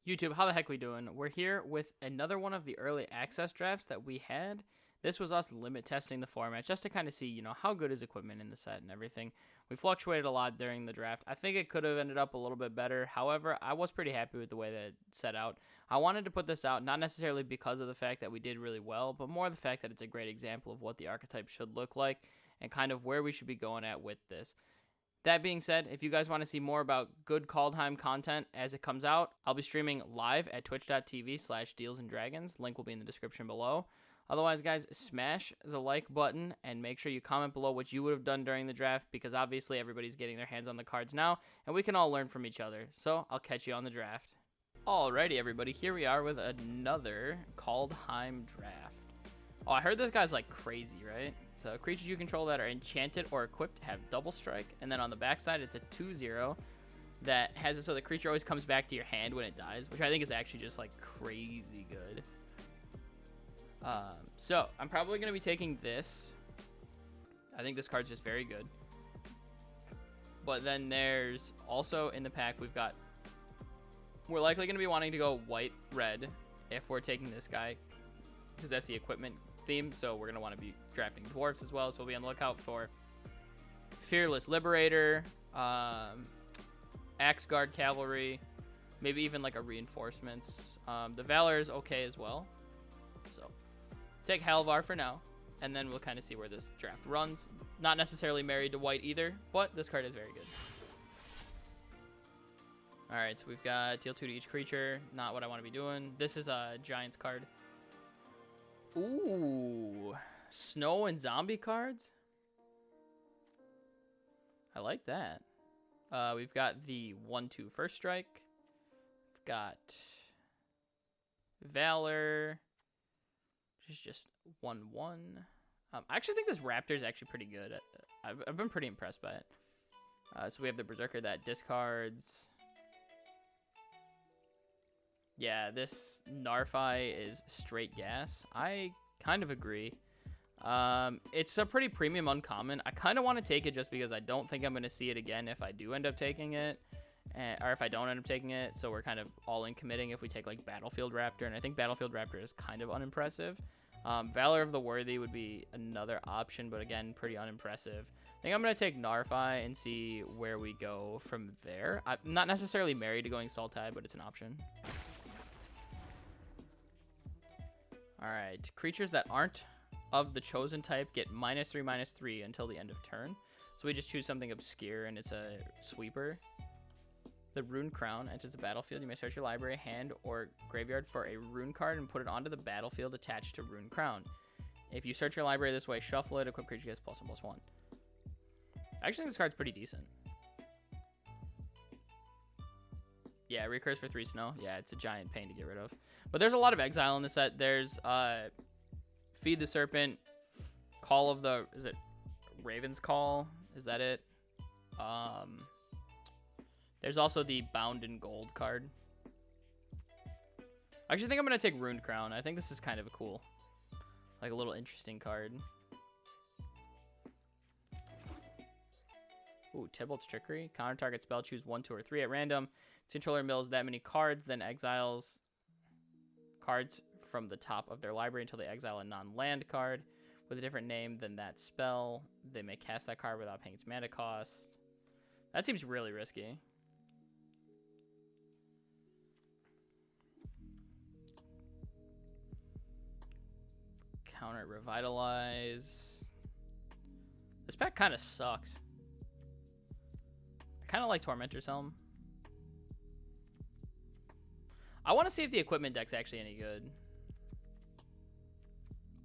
YouTube, how the heck we doing? We're here with another one of the early access drafts that we had. This was us limit testing the format just to kind of see, how good is equipment in the set and everything. We fluctuated a lot during the draft. I think it could have ended up a little bit better. However, I was pretty happy with the way that it set out. I wanted to put this out not necessarily because of the fact that we did really well, but more the fact that it's a great example of what the archetype should look like and kind of where we should be going at with this. That being said, if you guys want to see more about good Kaldheim content as it comes out, I'll be streaming live at twitch.tv/dealsanddragons. Link will be in the description below. Otherwise, guys, smash the like button and make sure you comment below what you would have done during the draft because obviously everybody's getting their hands on the cards now and we can all learn from each other. So I'll catch you on the draft. Alrighty, everybody, here we are with another Kaldheim draft. Oh, I heard this guy's like crazy, right? So creatures you control that are enchanted or equipped have double strike. And then on the backside, it's a 2/0 that has it so the creature always comes back to your hand when it dies, which I think is actually just like crazy good. So I'm probably going to be taking this. I think this card's just very good. But then there's also in the pack, we're likely going to be wanting to go white, red if we're taking this guy because that's the equipment theme, so we're going to want to be drafting dwarves as well, so we'll be on the lookout for Fearless Liberator, Axe Guard Cavalry, maybe even like a reinforcements. The Valor is okay as well, so take Halvar for now, and then we'll kind of see where this draft runs. Not necessarily married to white either, but this card is very good. Alright, so we've got deal 2 to each creature, not what I want to be doing. This is a Giants card. Ooh, snow and zombie cards. I like that. We've got the 1/2 first strike. We've got Valor, which is just 1/1. I actually think this Raptor is actually pretty good. I've been pretty impressed by it. So we have the Berserker that discards. Yeah, this Narfi is straight gas. I kind of agree. It's a pretty premium uncommon. I kind of want to take it just because I don't think I'm going to see it again if I do end up taking it. Or if I don't end up taking it. So we're kind of all in committing if we take like Battlefield Raptor. And I think Battlefield Raptor is kind of unimpressive. Valor of the Worthy would be another option, but again, pretty unimpressive. I think I'm going to take Narfi and see where we go from there. I'm not necessarily married to going Sultai, but it's an option. Alright, creatures that aren't of the chosen type get -3/-3 until the end of turn. So we just choose something obscure and it's a sweeper. The Rune Crown enters the battlefield. You may search your library, hand, or graveyard for a rune card and put it onto the battlefield attached to Rune Crown. If you search your library this way, shuffle it, equip creature gets +1/+1. I actually think this card's pretty decent. Yeah, recurse for 3 snow. Yeah, it's a giant pain to get rid of. But there's a lot of exile in the set. There's Feed the Serpent, Call of the... Is it Raven's Call? Is that it? There's also the Bound in Gold card. I actually think I'm going to take Runed Crown. I think this is kind of a cool, like a little interesting card. Ooh, Tybalt's Trickery. Counter target spell, choose 1, 2, or 3 at random. Its controller mills that many cards, then exiles cards from the top of their library until they exile a non-land card with a different name than that spell. They may cast that card without paying its mana cost. That seems really risky. Counter Revitalize. This pack kind of sucks. I kind of like Tormentor's Helm. I want to see if the equipment deck's actually any good.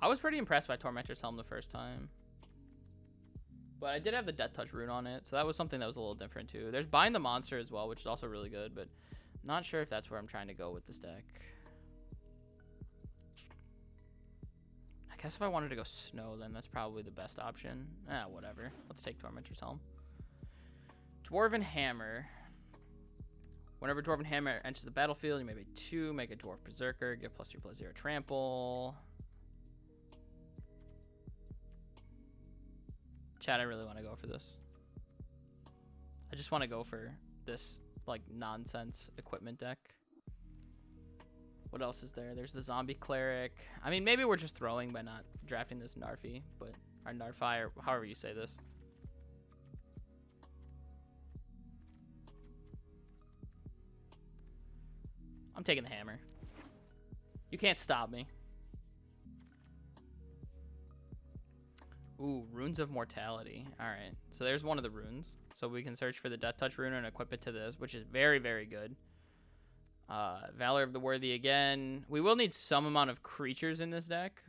I was pretty impressed by Tormentor's Helm the first time. But I did have the Death Touch rune on it, so that was something that was a little different too. There's Bind the Monster as well, which is also really good, but I'm not sure if that's where I'm trying to go with this deck. I guess if I wanted to go Snow, then that's probably the best option. Whatever. Let's take Tormentor's Helm. Dwarven Hammer. Whenever Dwarven Hammer enters the battlefield, you may pay 2, make a Dwarf Berserker, get +3/+0 trample. Chat, I really want to go for this. I just want to go for this like nonsense equipment deck. What else is there? There's the zombie cleric. I mean, maybe we're just throwing by not drafting this Narfi, but or Narfi, or however you say this. I'm taking the hammer. You can't stop me. Ooh, Runes of Mortality. All right, so there's one of the runes. So we can search for the Death Touch rune and equip it to this, which is very, very good. Valor of the Worthy again. We will need some amount of creatures in this deck.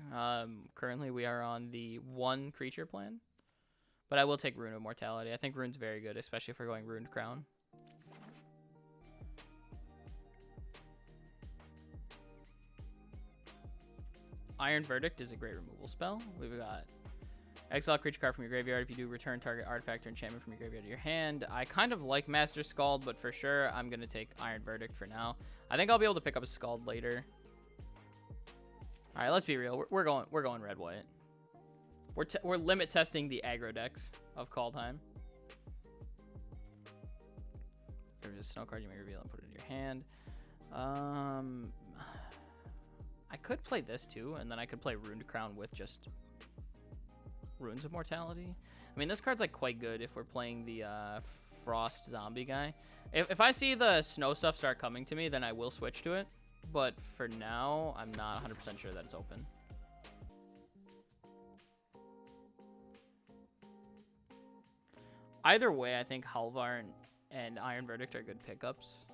Currently, we are on the 1 creature plan. But I will take Rune of Mortality. I think Rune's very good, especially if we're going Runed Crown. Iron Verdict is a great removal spell. We've got exile creature card from your graveyard. If you do, return target artifact or enchantment from your graveyard to your hand. I kind of like Master Scald, but for sure, I'm going to take Iron Verdict for now. I think I'll be able to pick up a Scald later. All right, let's be real. We're going red-white. We're limit testing the aggro decks of Kaldheim. There's a snow card you may reveal and put it in your hand. I could play this too, and then I could play Runed Crown with just Runes of Mortality. I mean, this card's like quite good if we're playing the Frost zombie guy. If I see the snow stuff start coming to me, then I will switch to it. But for now, I'm not 100% sure that it's open. Either way, I think Halvar and Iron Verdict are good pickups.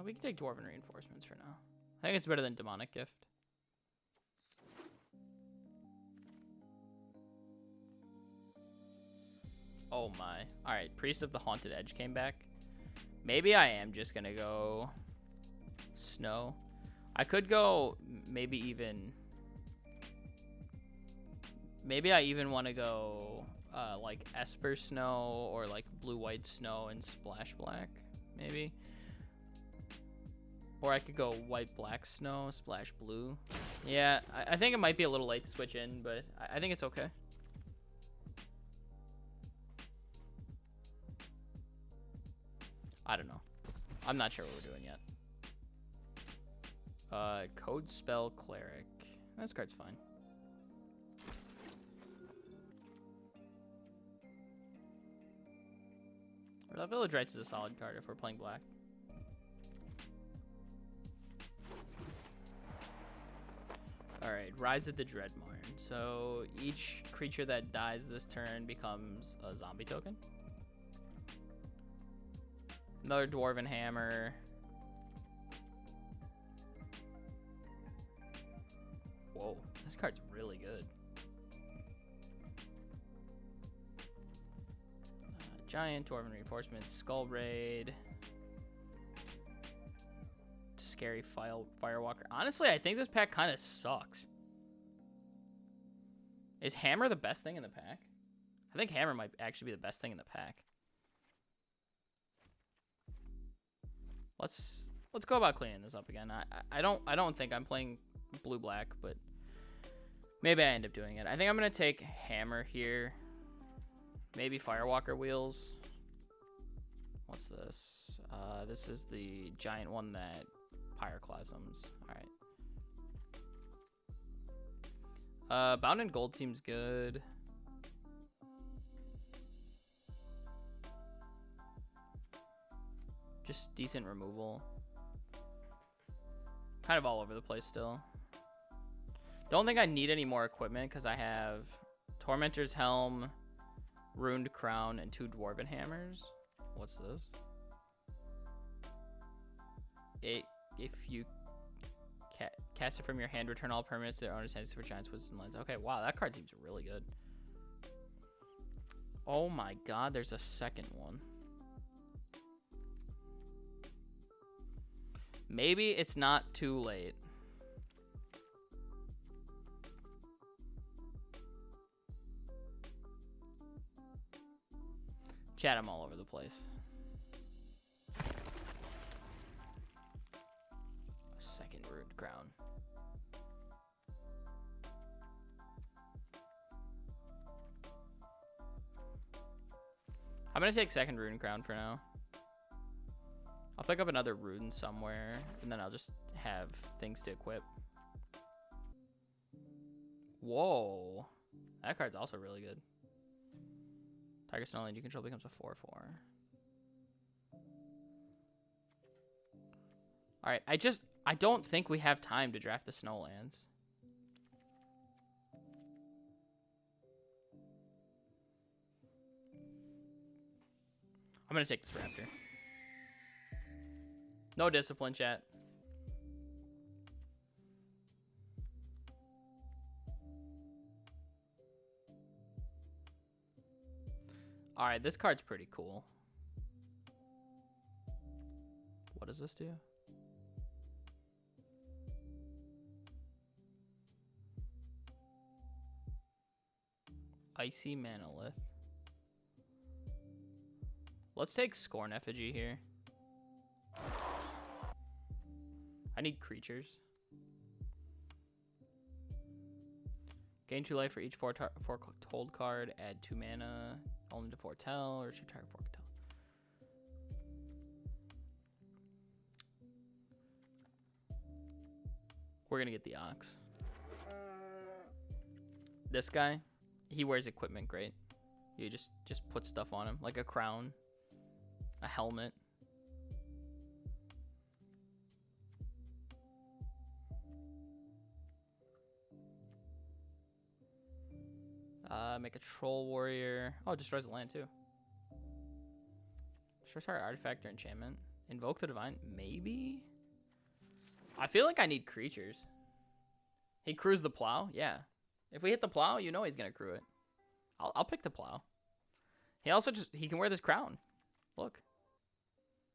We can take Dwarven Reinforcements for now. I think it's better than Demonic Gift. Oh my. Alright, Priest of the Haunted Edge came back. Maybe I am just gonna go Snow. I could go maybe I even want to go like Esper Snow or like Blue-White Snow and Splash Black, maybe. Or I could go White-Black Snow, Splash Blue. Yeah, I think it might be a little late to switch in, but I think it's okay. I don't know. I'm not sure what we're doing yet. Code Spell Cleric. This card's fine. That Village Rites is a solid card if we're playing black. Alright, Rise of the Dreadmarn. So each creature that dies this turn becomes a zombie token. Another Dwarven Hammer. Whoa, this card's really good. Giant, Dwarven Reinforcements, Skull Raid. Scary Firewalker. Honestly, I think this pack kind of sucks. Is Hammer the best thing in the pack? I think Hammer might actually be the best thing in the pack. Let's go about cleaning this up again. I don't think I'm playing blue-black, but maybe I end up doing it. I think I'm gonna take Hammer here. Maybe Firewalker Wheels. What's this? This is the giant one that Pyroclasms. Alright. Bound in Gold seems good. Just decent removal. Kind of all over the place still. Don't think I need any more equipment because I have Tormentor's Helm, Runed Crown, and 2 Dwarven Hammers. What's this? If you cast it from your hand, return all permanents to their owner's hands for Giants, Wizards, and Lands. Okay, wow, that card seems really good. Oh my god, there's a second one. Maybe it's not too late. Chat, I'm all over the place. Second Runed Crown. I'm gonna take second Runed Crown for now. I'll pick up another rune somewhere, and then I'll just have things to equip. Whoa. That card's also really good. Target Snowland you control becomes a 4/4. Alright, I don't think we have time to draft the Snowlands. I'm gonna take this Raptor. No discipline, chat. Alright, this card's pretty cool. What does this do? Icy Manolith. Let's take Scorn Effigy here. I need creatures. Gain 2 life for each foretold card. Add 2 mana. Only to foretell or 2 target foretell. We're gonna get the Ox. This guy, he wears equipment great. You just put stuff on him, like a crown, a helmet. Make a troll warrior. Oh, it destroys the land too. Destroys our artifact or enchantment. Invoke the divine. Maybe. I feel like I need creatures. He crews the plow. Yeah. If we hit the plow, you know he's gonna crew it. I'll pick the plow. He also he can wear this crown. Look.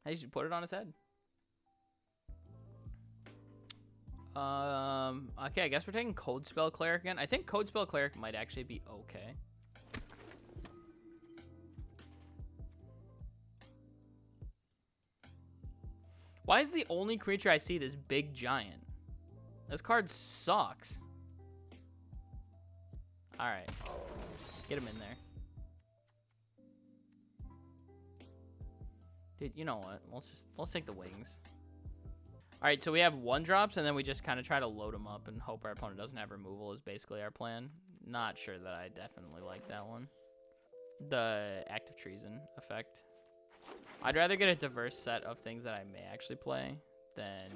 He should put it on his head. Okay, I guess we're taking Code Spell Cleric again. I think Code Spell Cleric might actually be okay. Why is the only creature I see this big giant? This card sucks. Alright. Get him in there. Dude, you know what? Let's take the wings. Alright, so we have 1-drops, and then we just kind of try to load them up and hope our opponent doesn't have removal is basically our plan. Not sure that I definitely like that one. The Act of Treason effect. I'd rather get a diverse set of things that I may actually play than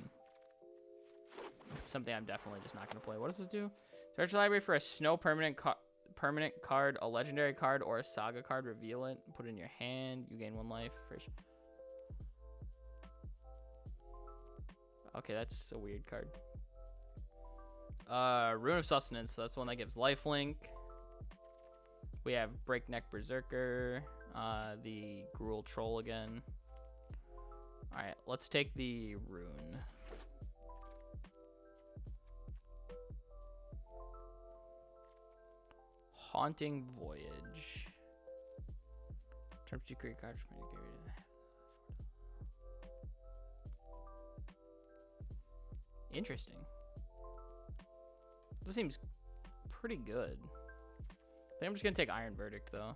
something I'm definitely just not going to play. What does this do? Search the library for a snow permanent card, a legendary card, or a saga card. Reveal it. Put it in your hand. You gain 1 life. Okay, that's a weird card. Rune of Sustenance. So that's the one that gives lifelink. We have Breakneck Berserker. The Gruul Troll again. Alright, let's take the rune. Haunting Voyage. Turn 2 create cards from your graveyard. Interesting. This seems pretty good. I think I'm just gonna take Iron Verdict though.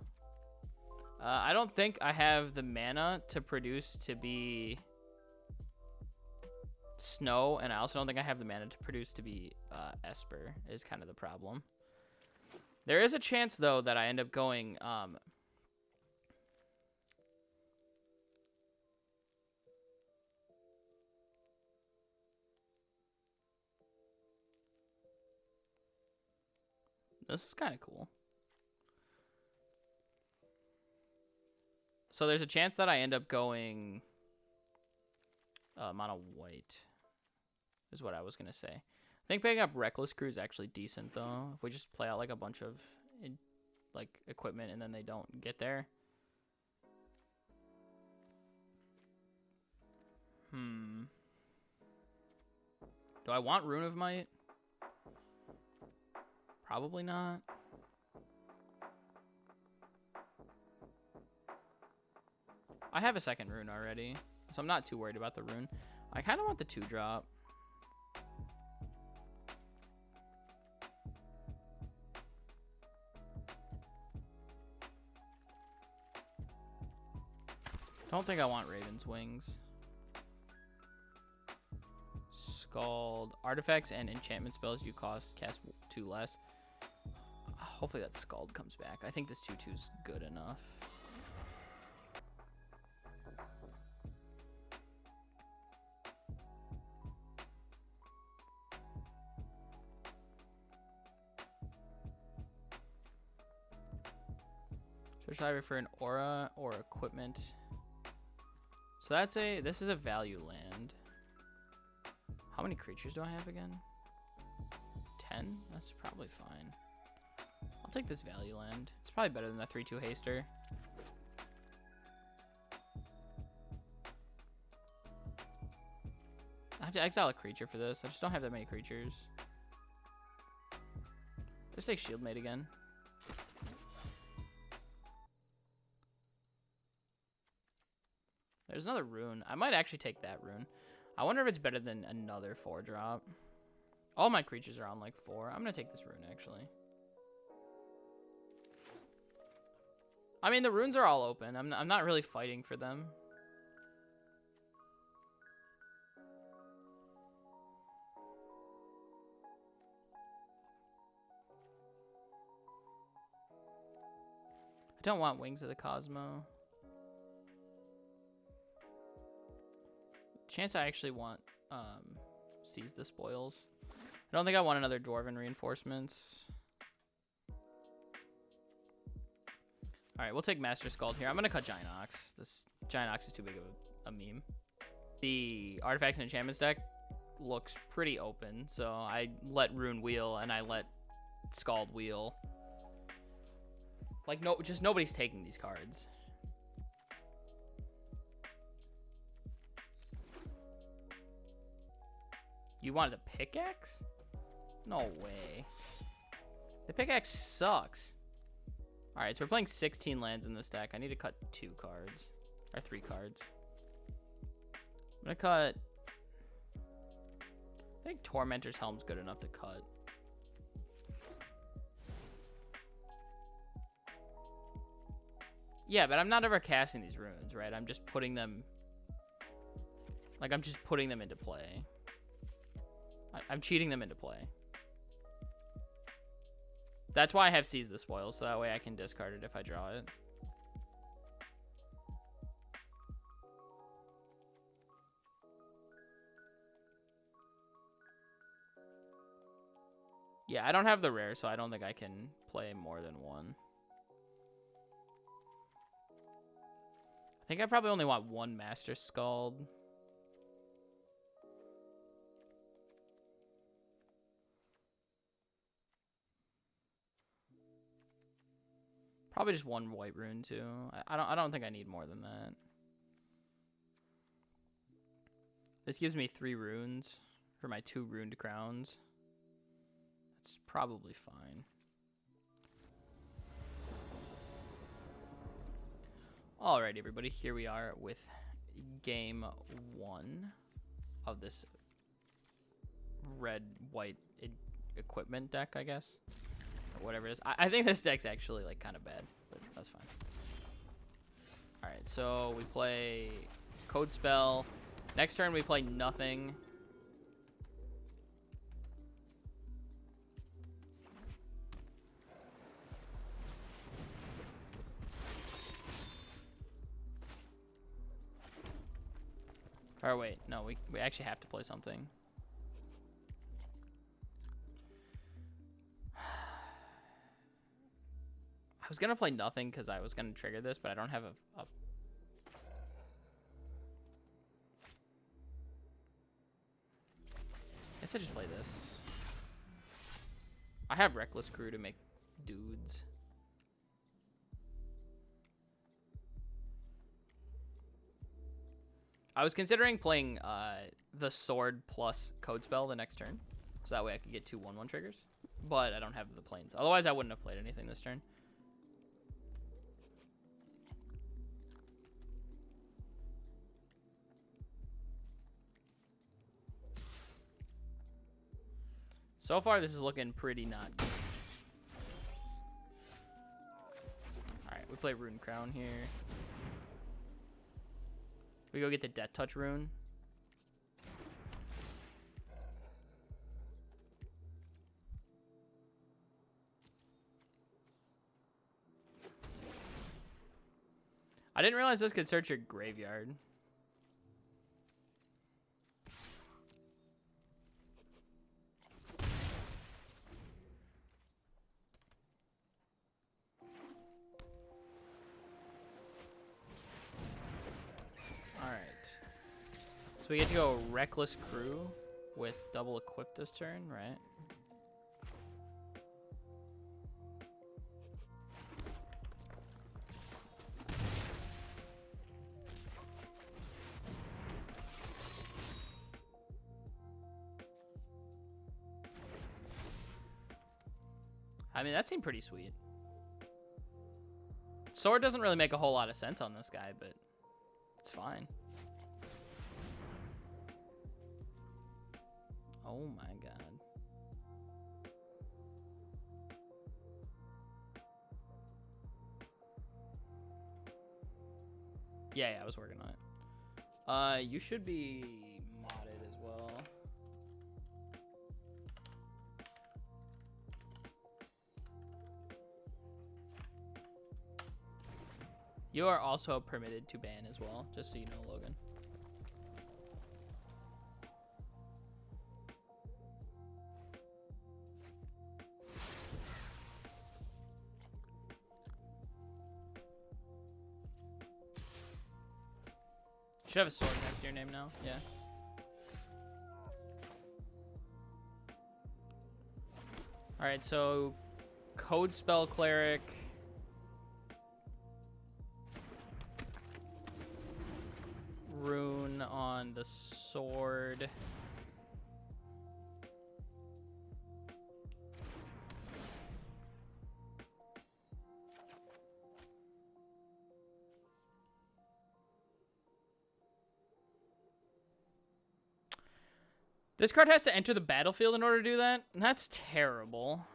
I don't think I have the mana to produce to be Snow, and I also don't think I have the mana to produce to be Esper, is kind of the problem. There is a chance, though, that I end up going... This is kind of cool. So there's a chance that I end up going mono white is what I was going to say. I think picking up Reckless Crew is actually decent, though. If we just play out like a bunch of like equipment and then they don't get there. Do I want Rune of Might? Probably not. I have a second rune already, so I'm not too worried about the rune. I kind of want the 2-drop. Don't think I want Raven's Wings. Scald. Artifacts and enchantment spells you cast 2 less. Hopefully that Scald comes back. I think this 2/2's good enough. Search library for an aura or equipment. So this is a value land. How many creatures do I have again? 10? That's probably fine. I'll take this value land. It's probably better than the 3/2 haster. I have to exile a creature for this. I just don't have that many creatures. Let's take Shieldmate again. There's another rune. I might actually take that rune. I wonder if it's better than another 4-drop. All my creatures are on like 4. I'm gonna take this rune actually. I mean, the runes are all open. I'm not really fighting for them. I don't want Wings of the Cosmo. Chance I actually want Seize the Spoils. I don't think I want another Dwarven Reinforcements. Alright, we'll take Master Scald here. I'm going to cut Giant Ox. This Giant Ox is too big of a meme. The Artifacts and Enchantments deck looks pretty open, so I let Rune wheel and I let Scald wheel. Like, just nobody's taking these cards. You wanted a pickaxe? No way. The pickaxe sucks. Alright, so we're playing 16 lands in this deck. I need to cut 2 cards. Or 3 cards. I'm gonna cut... I think Tormentor's Helm's good enough to cut. Yeah, but I'm not ever casting these runes, right? I'm just putting them... Like, I'm just putting them into play. I'm cheating them into play. That's why I have Seize the Spoils, so that way I can discard it if I draw it. Yeah, I don't have the rare, so I don't think I can play more than 1. I think I probably only want 1 Master Scald. Probably just 1 white rune too. I don't think I need more than that. This gives me 3 runes for my 2 runed crowns. That's probably fine. Alright, everybody, here we are with game 1 of this red-white equipment deck, I guess. Or whatever it is. I think this deck's actually like kind of bad, but that's fine. Alright, so we play Code Spell. Next turn we play nothing. Or wait, no, we actually have to play something. I was gonna play nothing because I was gonna trigger this, but I don't have a guess I just play this. I have Reckless Crew to make dudes. I was considering playing the Sword plus Code Spell the next turn, so that way I could get 2 1/1 triggers, but I don't have the planes. Otherwise, I wouldn't have played anything this turn. So far, this is looking pretty not good. Alright, we play Rune Crown here. We go get the Death Touch rune. I didn't realize this could search your graveyard. So we get to go Reckless Crew with double equip this turn, right? I mean, that seemed pretty sweet. Sword doesn't really make a whole lot of sense on this guy, but it's fine. Oh my god. Yeah, I was working on it. You should be modded as well. You are also permitted to ban as well, just so you know, Logan. Should have a sword next to your name now. Yeah. All right, so Code Spell Cleric. Rune on the sword. This card has to enter the battlefield in order to do that? That's terrible.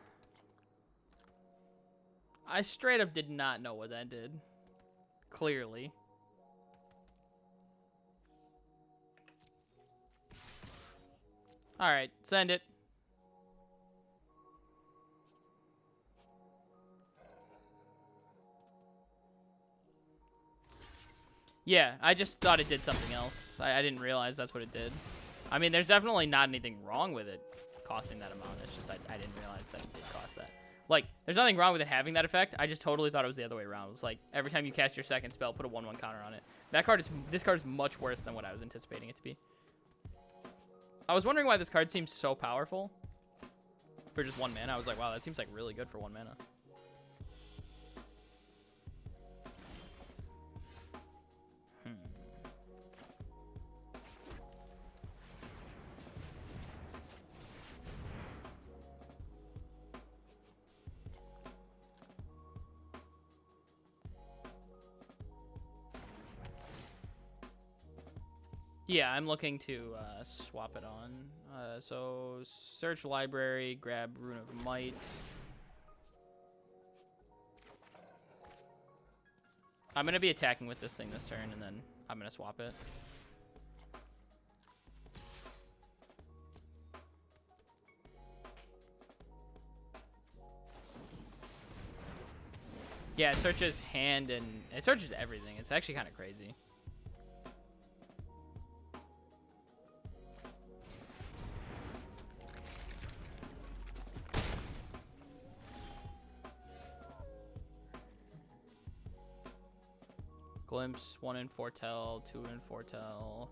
I straight up did not know what that did. Clearly. Alright, send it. Yeah, I just thought it did something else. I didn't realize that's what it did. I mean, there's definitely not anything wrong with it costing that amount. It's just I didn't realize that it did cost that. Like, there's nothing wrong with it having that effect. I just totally thought it was the other way around. It was like, every time you cast your second spell, put a 1/1 counter on it. This card is much worse than what I was anticipating it to be. I was wondering why this card seems so powerful for just 1 mana. I was like, wow, that seems like really good for 1 mana. Yeah, I'm looking to swap it on. So search library, grab Rune of Might. I'm going to be attacking with this thing this turn, and then I'm going to swap it. Yeah, it searches hand and it searches everything. It's actually kind of crazy. Glimpse, 1 in Foretell, 2 in Foretell.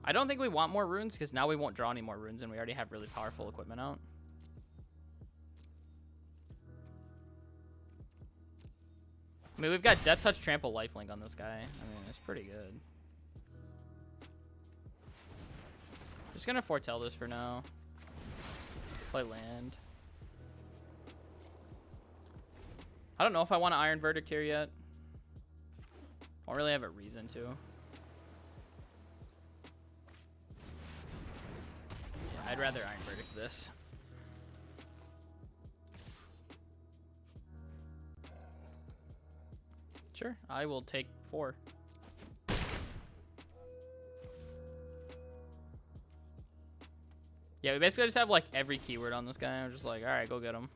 I don't think we want more runes because now we won't draw any more runes and we already have really powerful equipment out. I mean, we've got Death Touch, Trample, Lifelink on this guy. I mean, it's pretty good. Just gonna foretell this for now. Play land. I don't know if I want to Iron Verdict here yet. I don't really have a reason to. Yeah, I'd rather Iron Verdict this. Sure, I will take 4. Yeah, we basically just have like every keyword on this guy. I'm just like, all right, go get him.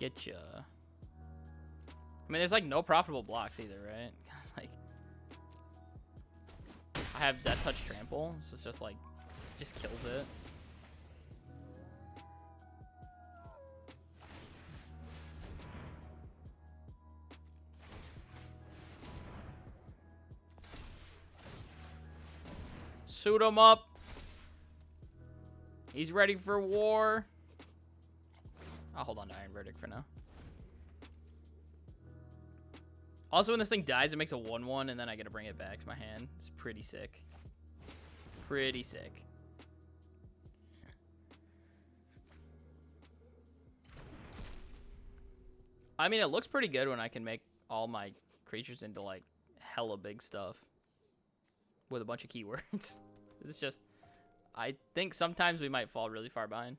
Getcha. I mean, there's like no profitable blocks either, right? Because like, I have Death Touch Trample, so it's just like, just kills it. Suit him up. He's ready for war. I'll hold on to Iron Verdict for now. Also, when this thing dies, it makes a 1/1, and then I get to bring it back to my hand. It's pretty sick. Pretty sick. I mean, it looks pretty good when I can make all my creatures into, like, hella big stuff with a bunch of keywords. It's just, I think sometimes we might fall really far behind.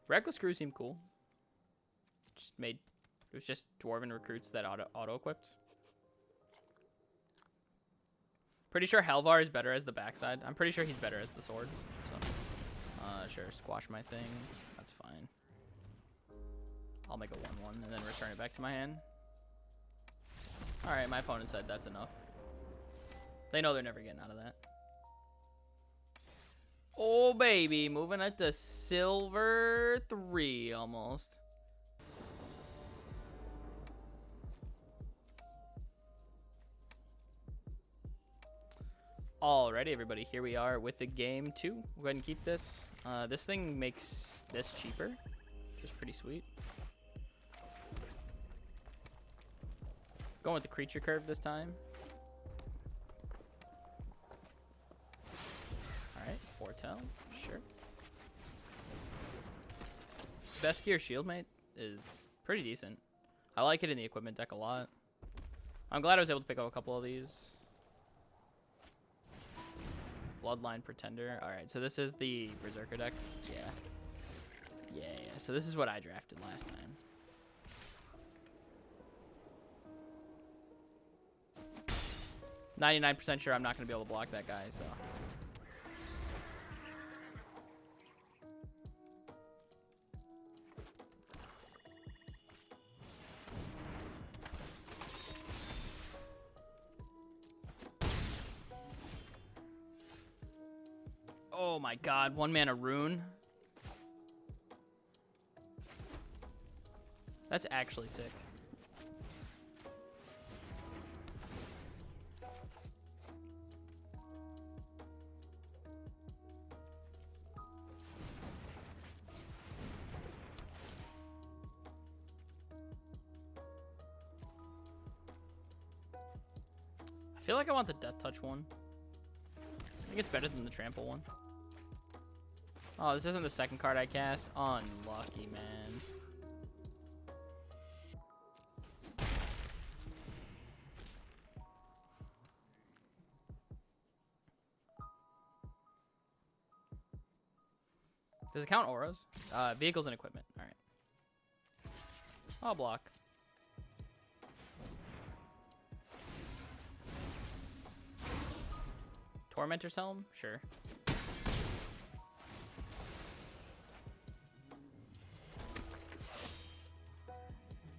Reckless Crew seemed cool. It was just Dwarven recruits that auto-equipped. Pretty sure Helvar is better as the backside. I'm pretty sure he's better as the sword. So, sure, squash my thing. That's fine. I'll make a 1/1 and then return it back to my hand. All right, my opponent said that's enough. They know they're never getting out of that. Oh, baby. Moving it to silver 3 almost. Alrighty, everybody. Here we are with the game 2. We'll go ahead and keep this. This thing makes this cheaper, which is pretty sweet. Going with the creature curve this time. Alright, Foretell. Sure. Best Gear Shieldmate is pretty decent. I like it in the equipment deck a lot. I'm glad I was able to pick up a couple of these. Bloodline Pretender. Alright, so this is the Berserker deck. Yeah. So this is what I drafted last time. %99 sure I'm not going to be able to block that guy, so. Oh my god, 1 mana rune. That's actually sick. I feel like I want the Death Touch one. I think it's better than the Trample one. Oh, this isn't the second card I cast? Unlucky, man. Does it count auras? Vehicles and equipment. All right. I'll block. Tormentor's Helm? Sure.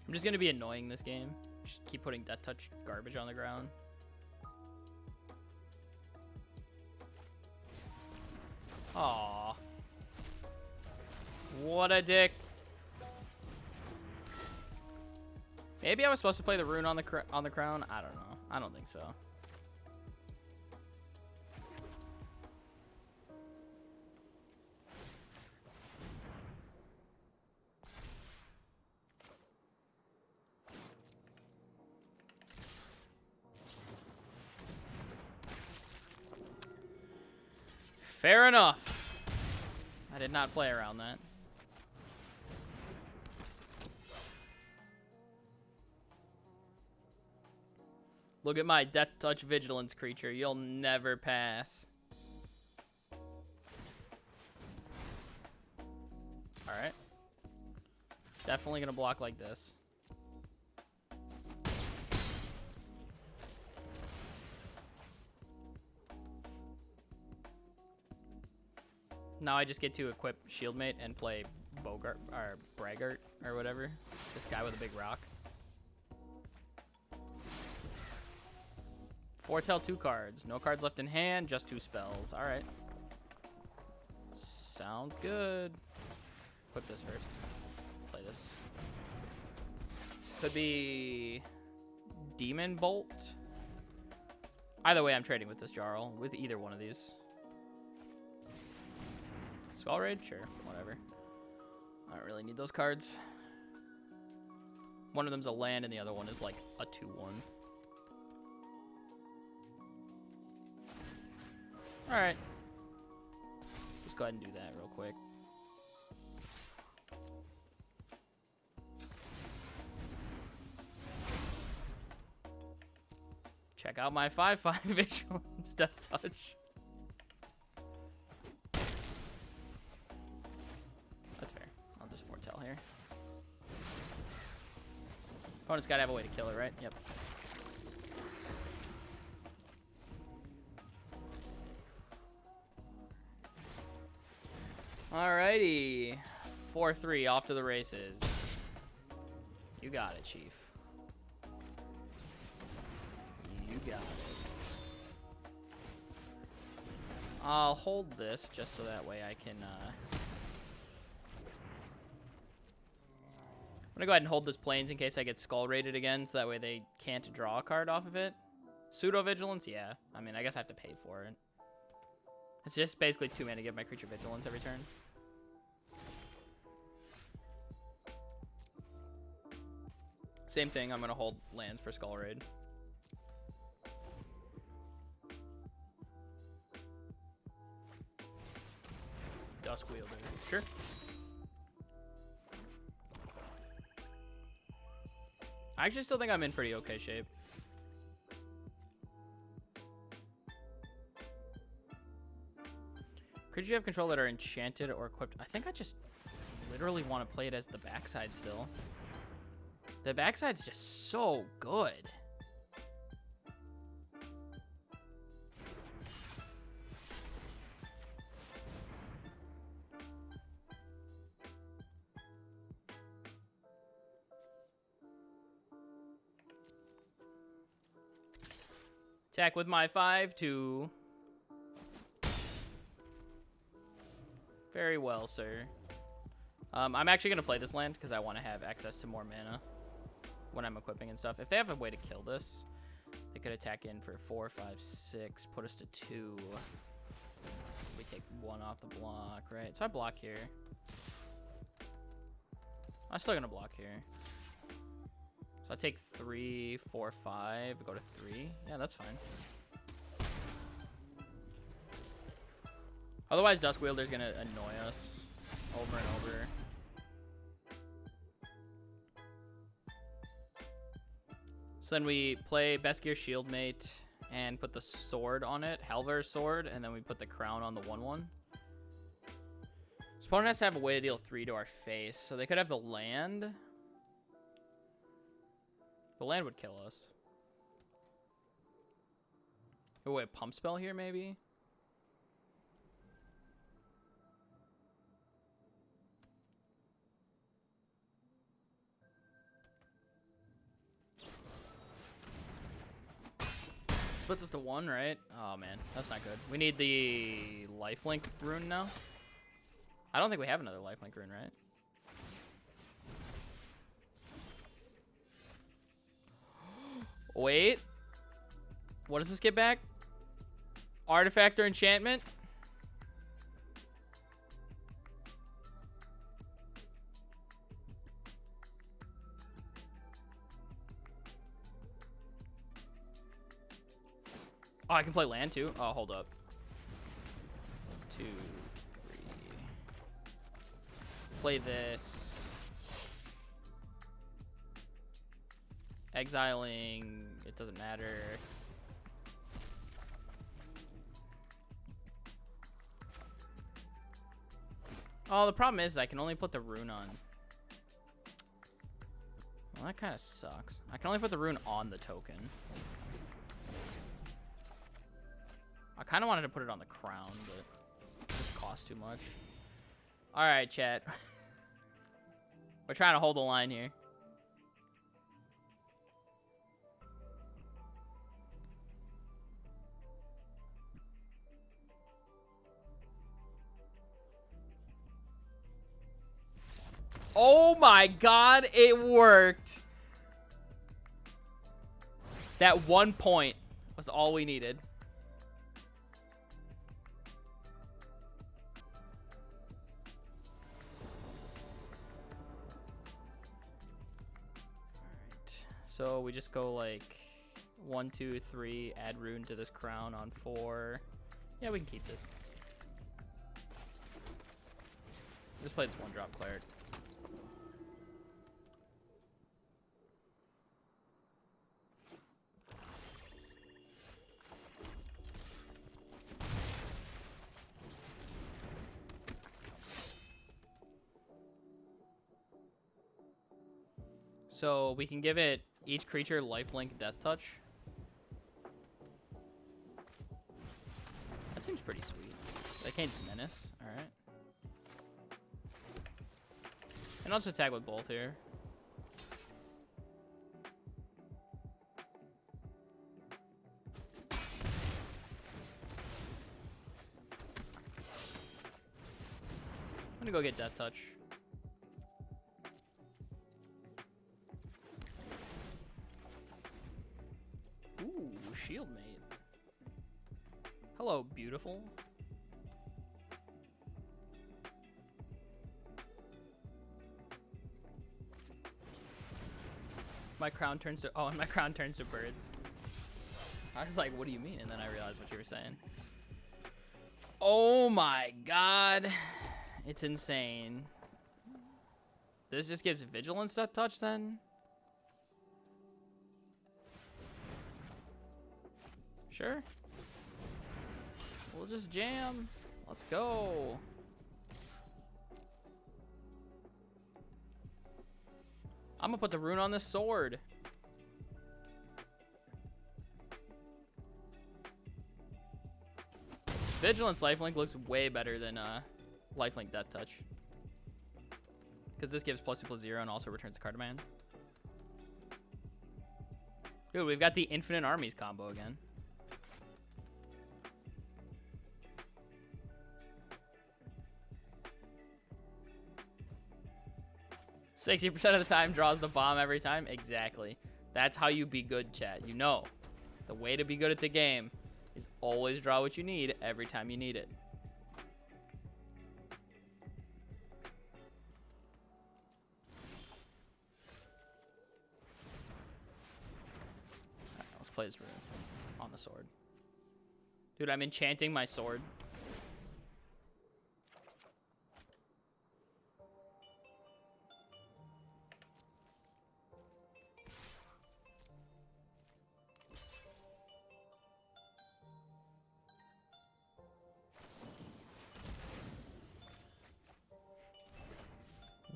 I'm just going to be annoying this game. Just keep putting Death Touch garbage on the ground. Aww. What a dick. Maybe I was supposed to play the rune on the crown. I don't know. I don't think so. Fair enough. I did not play around that. Look at my Death Touch Vigilance creature. You'll never pass. Alright. Definitely gonna block like this. Now I just get to equip Shieldmate and play Bogart or Braggart or whatever. This guy with a big rock. Foretell 2 cards. No cards left in hand, just 2 spells. Alright. Sounds good. Equip this first. Play this. Could be Demon Bolt. Either way, I'm trading with this Jarl. With either one of these. Skull Raid? Sure, whatever. I don't really need those cards. One of them's a land and the other one is like a 2-1. Alright. Just go ahead and do that real quick. Check out my 5/5 Vigilance Death Touch. That's fair. I'll just foretell here. Opponent's gotta have a way to kill it, right? Yep. Alrighty. 4-3, off to the races. You got it, Chief. You got it. I'll hold this just so that way I can, I'm gonna go ahead and hold this Plains in case I get Skull Raided again, so that way they can't draw a card off of it. Pseudo Vigilance, yeah. I mean, I guess I have to pay for it. It's just basically 2 mana to give my creature Vigilance every turn. Same thing, I'm gonna hold lands for Skull Raid. Dusk Wielder, sure. I actually still think I'm in pretty okay shape. Creatures you have control that are enchanted or equipped. I think I just literally want to play it as the backside still. The backside's just so good. Attack with my 5/2. Very well, sir. I'm actually going to play this land because I want to have access to more mana when I'm equipping and stuff. If they have a way to kill this, they could attack in for 4, 5, 6, put us to 2. We take 1 off the block, right? So I block here. I'm still going to block here. So I take 3, 4, 5, go to 3. Yeah, that's fine. Otherwise, Dusk Wielder's gonna annoy us over and over. So then we play Beskir Shieldmate and put the sword on it, Halvar's sword, and then we put the crown on the 1/1. This opponent has to have a way to deal 3 to our face, so they could have the land. The land would kill us. Oh, wait, pump spell here, maybe? Splits us to 1, right? Oh, man, that's not good. We need the lifelink rune now. I don't think we have another lifelink rune, right? Wait. What does this get back? Artifact or enchantment? Oh, I can play land too? Oh, hold up. 2, 3. Play this. Exiling. It doesn't matter. Oh, the problem is I can only put the rune on. Well, that kind of sucks. I can only put the rune on the token. I kind of wanted to put it on the crown, but it just costs too much. All right, chat. We're trying to hold the line here. Oh my god, it worked. That 1 point was all we needed. Alright, so we just go like 1, 2, 3, add rune to this crown on 4. Yeah, we can keep this. Just play this 1-drop cleric. So we can give it each creature lifelink death touch. That seems pretty sweet. That gains menace. All right. And I'll just attack with both here. I'm gonna go get death touch. Ooh, shield mate. Hello, beautiful. My crown turns to, oh, and my crown turns to birds. I was like, what do you mean? And then I realized what you were saying. Oh my god. It's insane. This just gives vigilance that touch then? Sure. We'll just jam. Let's go. I'm gonna put the rune on this sword. Vigilance lifelink looks way better than lifelink death touch. Because this gives +2/+0 and also returns a card demand. Dude, we've got the infinite armies combo again. "60% of the time draws the bomb every time." Exactly. That's how you be good, chat. You know, the way to be good at the game is always draw what you need every time you need it. All right, let's play this rune on the sword. Dude, I'm enchanting my sword.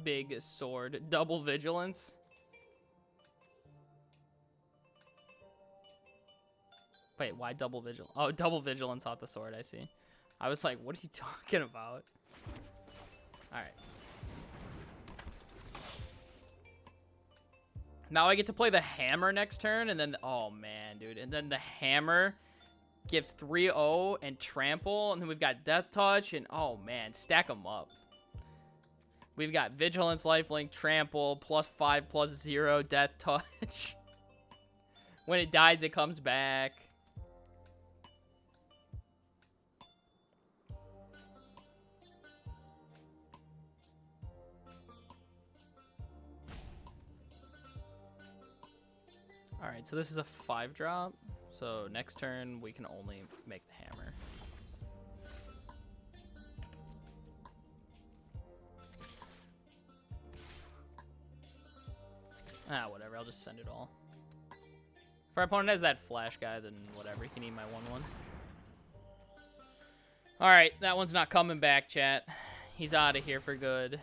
Big sword. Double vigilance. Wait, why double vigilance? Oh, double vigilance off the sword, I see. I was like, what are you talking about? Alright. Now I get to play the hammer next turn, and then... Oh, man, dude. And then the hammer gives 3-0 and trample, and then we've got death touch, and... Oh, man, stack them up. We've got vigilance, lifelink, trample, +5/+0, death touch. When it dies, it comes back. Alright, so this is a 5-drop. So next turn, we can only make the hammer. Ah, whatever. I'll just send it all. If our opponent has that flash guy, then whatever. He can eat my 1/1. Alright, that one's not coming back, chat. He's out of here for good.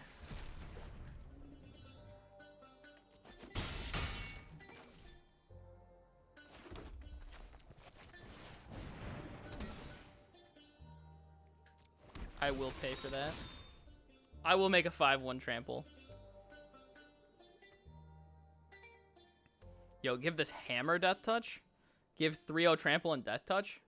I will pay for that. I will make a 5-1 trample. Yo, give this hammer death touch. Give 3-0 trample and death touch.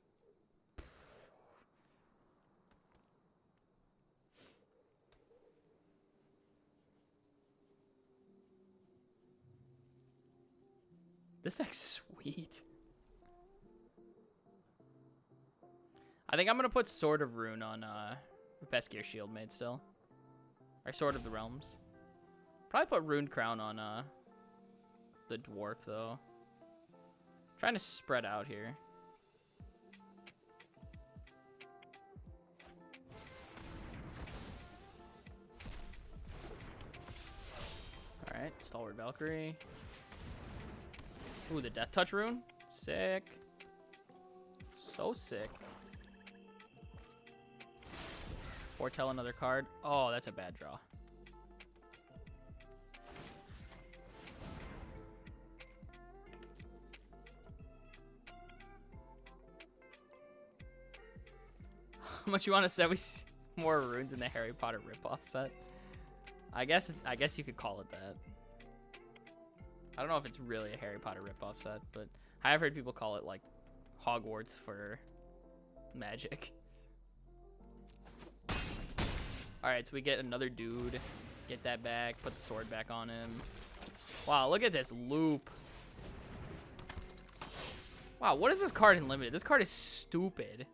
This deck's sweet. I think I'm going to put Sword of Rune on Best Gear Shield Maid still. Or Sword of the Realms. Probably put Rune Crown on the Dwarf, though. Trying to spread out here. Alright, Stalwart Valkyrie. Ooh, the Death Touch rune. Sick. So sick. Foretell another card. Oh, that's a bad draw. How much you want to say we see more runes in the Harry Potter ripoff set? I guess you could call it that. I don't know if it's really a Harry Potter ripoff set, but I have heard people call it like Hogwarts for Magic. Alright, so we get another dude. Get that back. Put the sword back on him. Wow, look at this loop. Wow, what is this card in Limited? This card is stupid.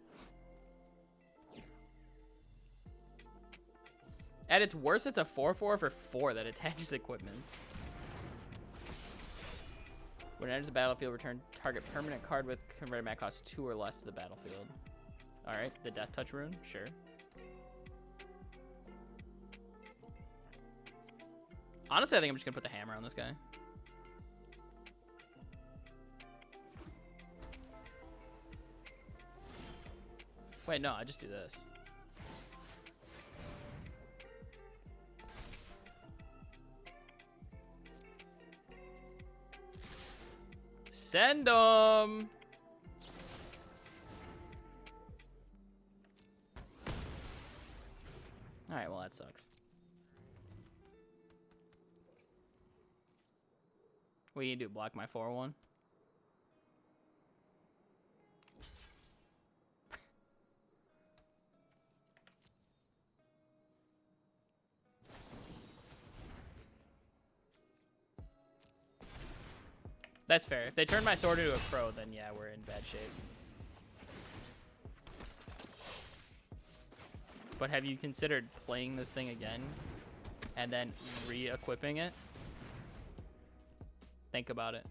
At its worst, it's a 4/4 for 4 that attaches equipments. When it enters the battlefield, return target permanent card with converted mana cost 2 or less to the battlefield. Alright, the Death Touch rune, sure. Honestly, I think I'm just gonna put the hammer on this guy. Wait, no, I just do this. Send 'em! Alright, well, that sucks. What do you do? Block my 4/1? That's fair. If they turn my sword into a crow, then yeah, we're in bad shape. But have you considered playing this thing again and then re-equipping it? Think about it.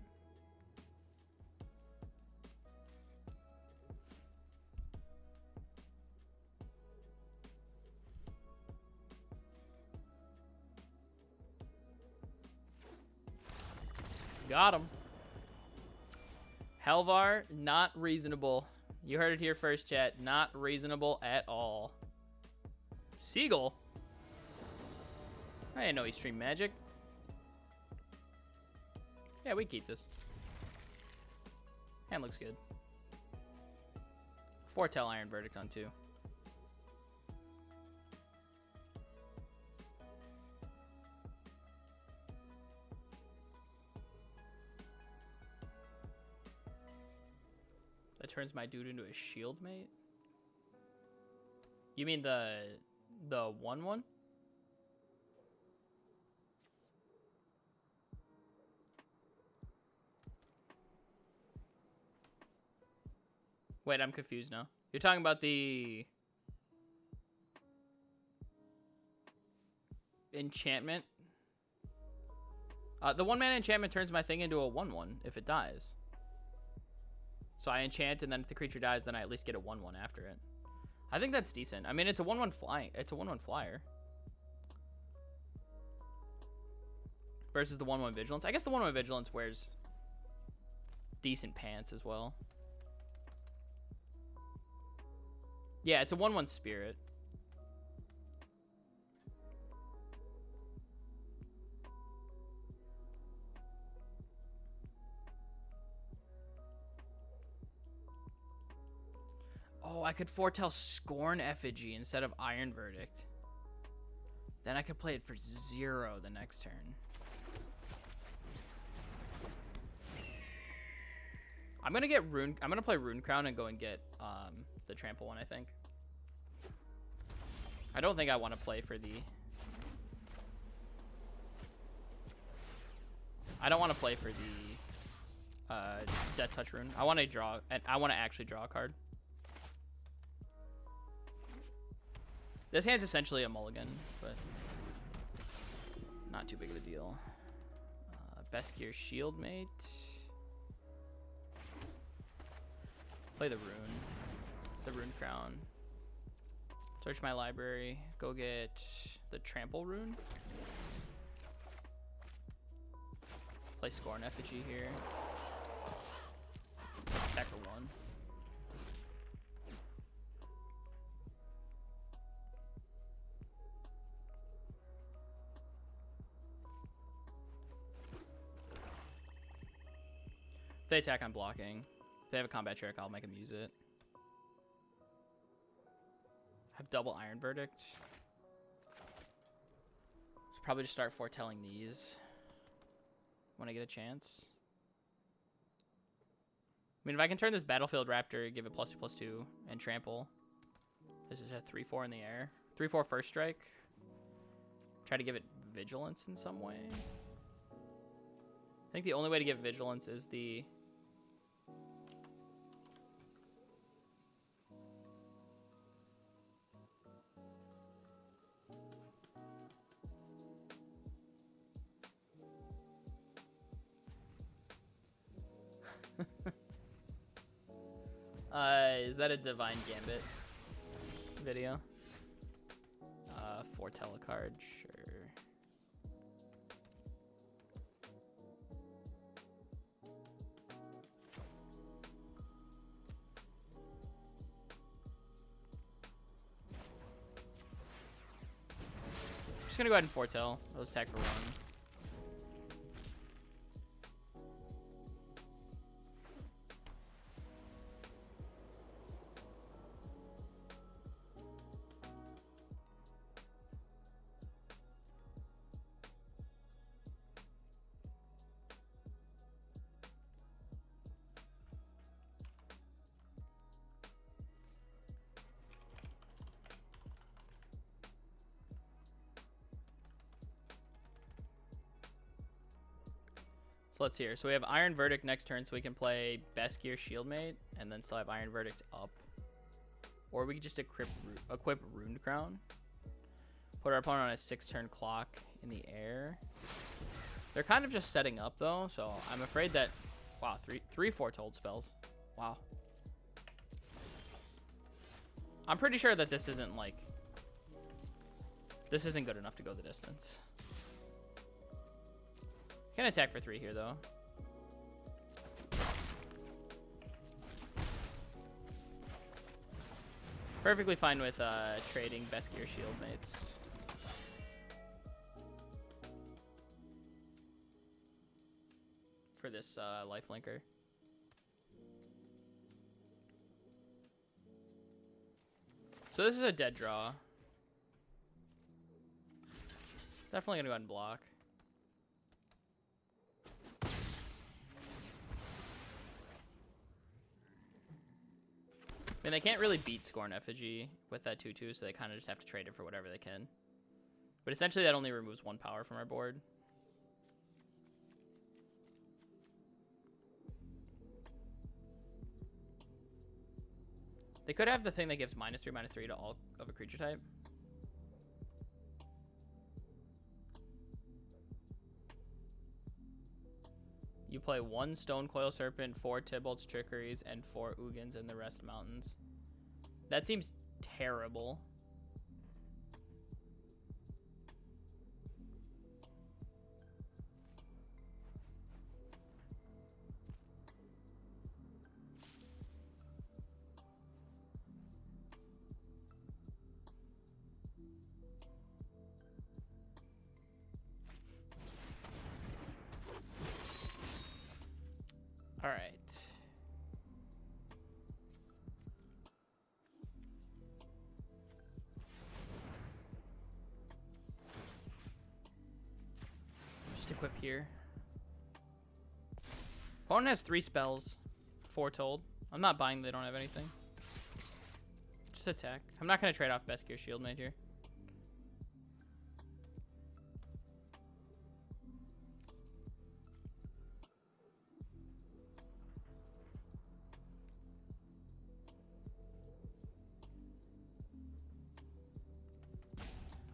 Got him. Helvar, not reasonable. You heard it here first, chat. Not reasonable at all. Seagull? I didn't know he streamed Magic. Yeah, we keep this. Hand looks good. Foretell Iron Verdict on 2. That turns my dude into a shield mate? You mean the 1/1? Wait, I'm confused now. You're talking about the enchantment? The 1-mana enchantment turns my thing into a 1/1 if it dies. So I enchant, and then if the creature dies, then I at least get a 1/1 after it. I think that's decent. I mean, it's a 1/1 flying. It's a 1/1 flyer. Versus the 1/1 vigilance. I guess the 1/1 vigilance wears decent pants as well. Yeah, it's a 1/1 spirit. I could foretell Scorn Effigy instead of Iron Verdict. Then I could play it for 0 the next turn. I'm gonna play Rune Crown and go and get the trample one, I think. I don't think I want to play for the... I don't want to play for the Death Touch Rune. I want to draw, and I want to actually draw a card. This hand's essentially a mulligan, but not too big of a deal. Beskir Shieldmate. Play the Rune Crown. Search my library. Go get the Trample Rune. Play Scorn Effigy here. Attack for 1. If they attack, I'm blocking. If they have a combat trick, I'll make them use it. I have double Iron Verdict. Should probably just start foretelling these when I get a chance. I mean, if I can turn this Battlefield Raptor, give it +2/+2, and trample. This is a 3/4 in the air. 3/4 first strike. Try to give it vigilance in some way. I think the only way to give vigilance is the... Is that a Divine Gambit video? Foretell a card, sure. Just gonna go ahead and foretell. I'll just attack for 1. So let's hear. So we have Iron Verdict next turn, so we can play Beskir Shieldmate and then still have Iron Verdict up. Or we could just equip Rune Crown. Put our opponent on a 6-turn clock in the air. They're kind of just setting up though, so I'm afraid that... Wow, three foretold spells. Wow. I'm pretty sure that this isn't like... This isn't good enough to go the distance. Can attack for 3 here, though. Perfectly fine with trading Beskir Shieldmates. For this lifelinker. So this is a dead draw. Definitely gonna go ahead and block. And they can't really beat Scorn Effigy with that 2/2, so they kind of just have to trade it for whatever they can. But essentially, that only removes 1 power from our board. They could have the thing that gives -3/-3 to all of a creature type. You play 1 Stone Coil Serpent, 4 Tybalt's Trickeries, and 4 Ugins, and the rest mountains. That seems terrible. All right. Just equip here. Opponent has 3 spells. Foretold. I'm not buying they don't have anything. Just attack. I'm not going to trade off Best Gear Shield Mage here.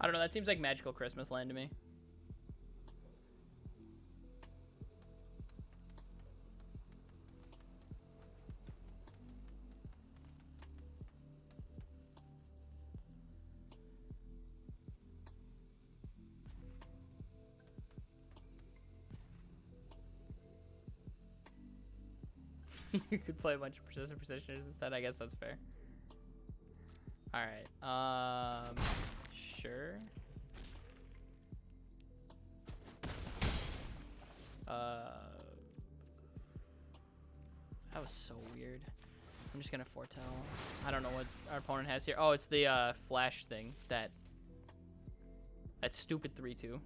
I don't know. That seems like Magical Christmas Land to me. You could play a bunch of persistent precisioners instead. I guess that's fair. All right. Sure. That was so weird. I'm just gonna foretell. I don't know what our opponent has here. Oh, it's the flash thing. That stupid 3/2.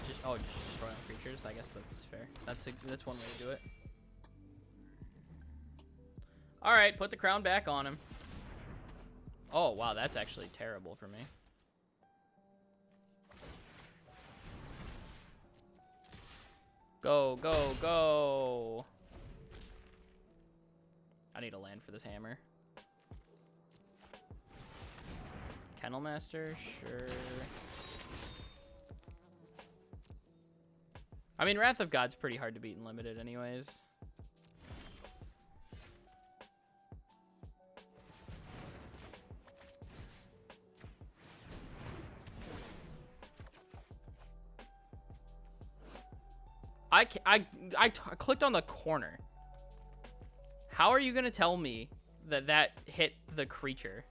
Just destroy all creatures. I guess that's fair. That's one way to do it. All right, put the crown back on him. Oh wow, that's actually terrible for me. Go, go, go! I need a land for this hammer. Kennel Master, sure. I mean, Wrath of God's pretty hard to beat in Limited anyways. I clicked on the corner. How are you going to tell me that that hit the creature?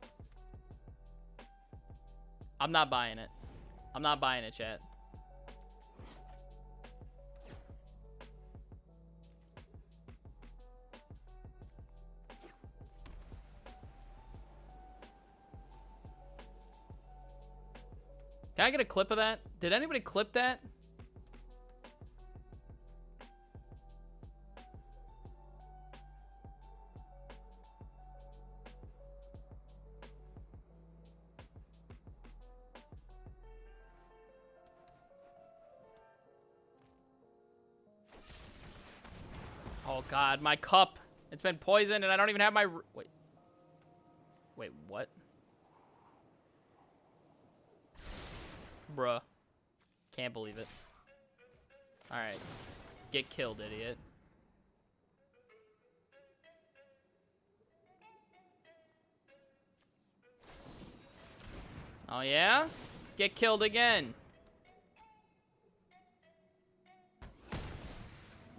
I'm not buying it. I'm not buying it, chat. Can I get a clip of that? Did anybody clip that? Oh god, my cup. It's been poisoned and I don't even have my... Wait. Wait, what? Bruh. Can't believe it. Alright. Get killed, idiot. Oh yeah? Get killed again.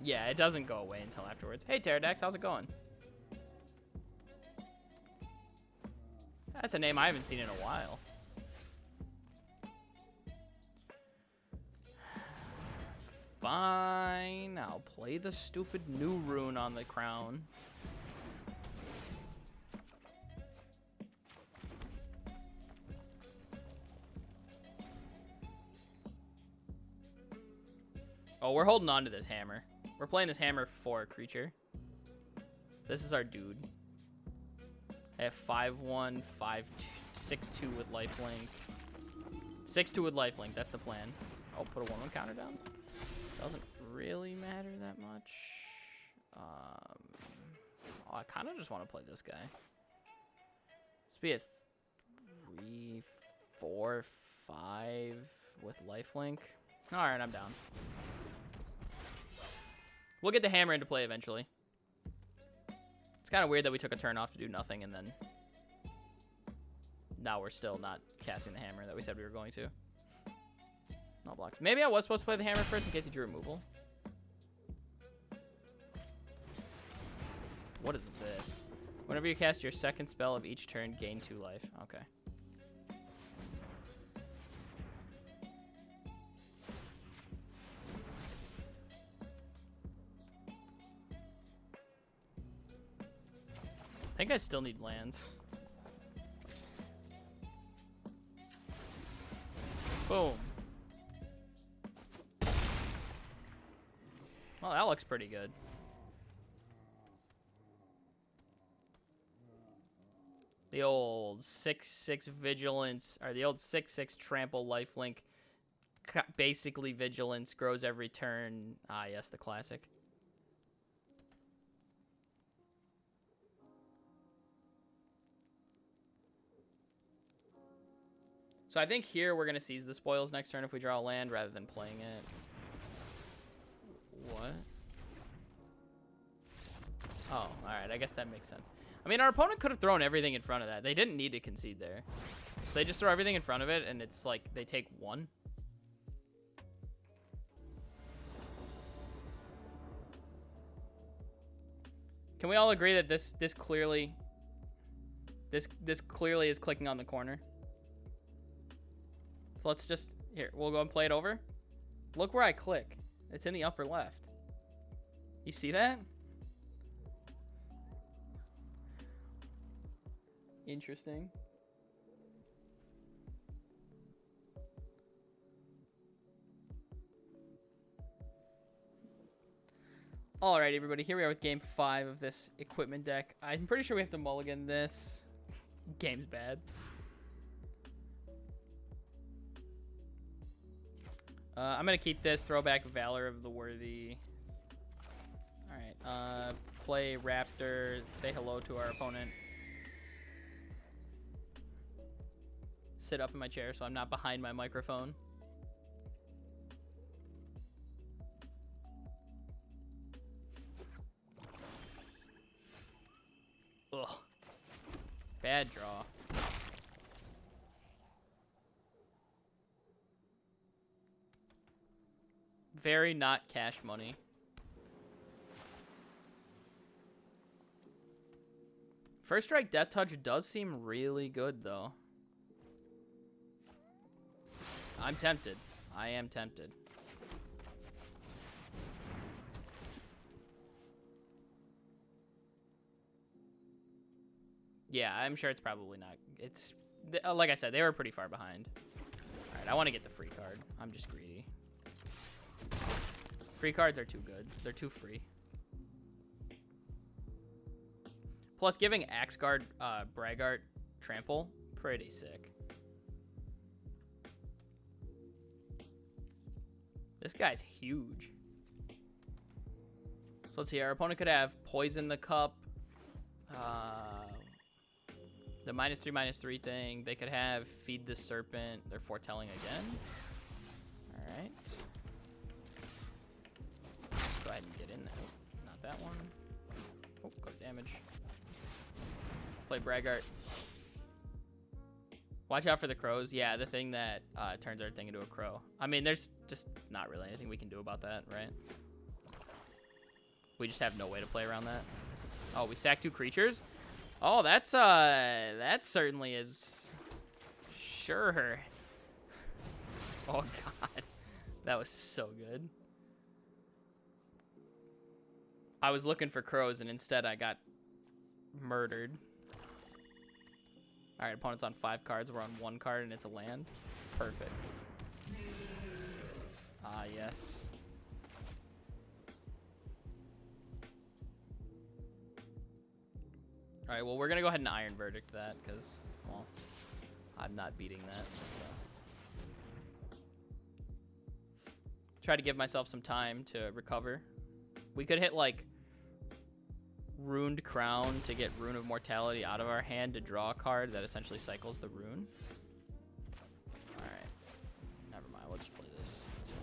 Yeah, it doesn't go away until afterwards. Hey, Pterodax, how's it going? That's a name I haven't seen in a while. Fine, I'll play the stupid new rune on the crown. Oh, we're holding on to this hammer. We're playing this hammer for a creature. This is our dude. I have 5/1, 5/2, 6/2 with lifelink. 6/2 with lifelink, that's the plan. I'll put a 1/1 counter down. Doesn't really matter that much. Oh, I kind of just want to play this guy. Let's be a 3, 4, 5 with lifelink. All right, I'm down. We'll get the hammer into play eventually. It's kind of weird that we took a turn off to do nothing, and then now we're still not casting the hammer that we said we were going to. No blocks. Maybe I was supposed to play the hammer first in case he drew removal. What is this? Whenever you cast your second spell of each turn, gain 2 life. Okay. I think I still need lands. Boom. Well, that looks pretty good. The old 6/6 vigilance, or the old 6/6 trample lifelink. Basically, vigilance grows every turn. Ah, yes, the classic. So I think here we're going to seize the spoils next turn if we draw a land rather than playing it. What? Oh, alright. I guess that makes sense. I mean, our opponent could have thrown everything in front of that. They didn't need to concede there. So they just throw everything in front of it, and it's like they take one. Can we all agree that this clearly is clicking on the corner? So let's just, here, we'll go and play it over. Look where I click. It's in the upper left. You see that? Interesting. All right, everybody, here we are with game 5 of this equipment deck. I'm pretty sure we have to mulligan this. Game's bad. I'm going to keep this, throwback Valor of the Worthy. All right, play Raptor, say hello to our opponent. Sit up in my chair so I'm not behind my microphone. Ugh. Bad draw. Very not cash money. First strike Death Touch does seem really good, though. I'm tempted. I am tempted. Yeah, I'm sure it's probably not. It's like I said, they were pretty far behind. All right, I want to get the free card. I'm just greedy. Free cards are too good. They're too free. Plus, giving Axeguard, Braggart, Trample, pretty sick. This guy's huge. So let's see. Our opponent could have Poison the Cup. The -3/-3 thing. They could have Feed the Serpent. They're foretelling again. All right. Let's go ahead and get in there. Oh, not that one. Oh, go to damage. Play Braggart. Watch out for the crows. Yeah, the thing that turns our thing into a crow. I mean, there's just not really anything we can do about that, right? We just have no way to play around that. Oh, we sack 2 creatures? Oh, that certainly is... Sure. Oh, God. That was so good. I was looking for crows, and instead I got murdered. All right, opponent's on 5 cards. We're on 1 card, and it's a land. Perfect. Ah, yes. All right, well, we're going to go ahead and Iron Verdict that because, well, I'm not beating that. So. Try to give myself some time to recover. We could hit, like, Ruined Crown to get Rune of Mortality out of our hand to draw a card that essentially cycles the rune. All right. Never mind. We'll just play this. It's fine.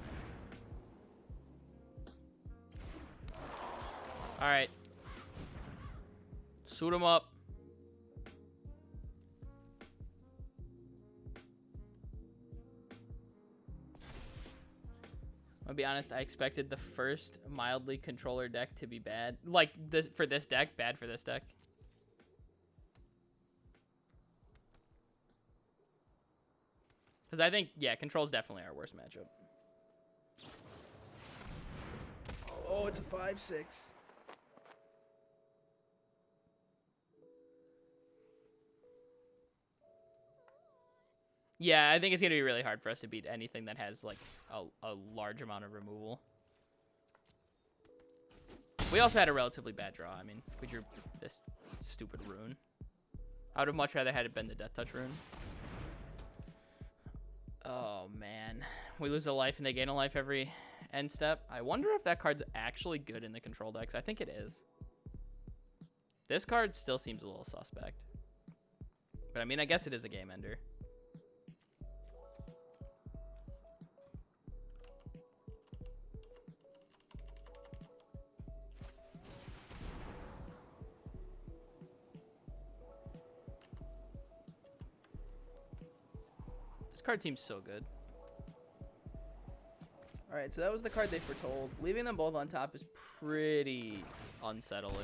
All right. Suit him up. I'll be honest, I expected the first mildly controller deck to be bad. Like, this for this deck, bad for this deck. Because I think, yeah, control's definitely our worst matchup. Oh, it's a 5/6. Yeah, I think it's going to be really hard for us to beat anything that has, like, a large amount of removal. We also had a relatively bad draw. I mean, we drew this stupid rune. I would have much rather had it been the Death Touch rune. Oh, man. We lose a life and they gain a life every end step. I wonder if that card's actually good in the control decks. I think it is. This card still seems a little suspect. But, I mean, I guess it is a game ender. This card seems so good. All right, so that was the card they foretold. Leaving them both on top is Pretty unsettling.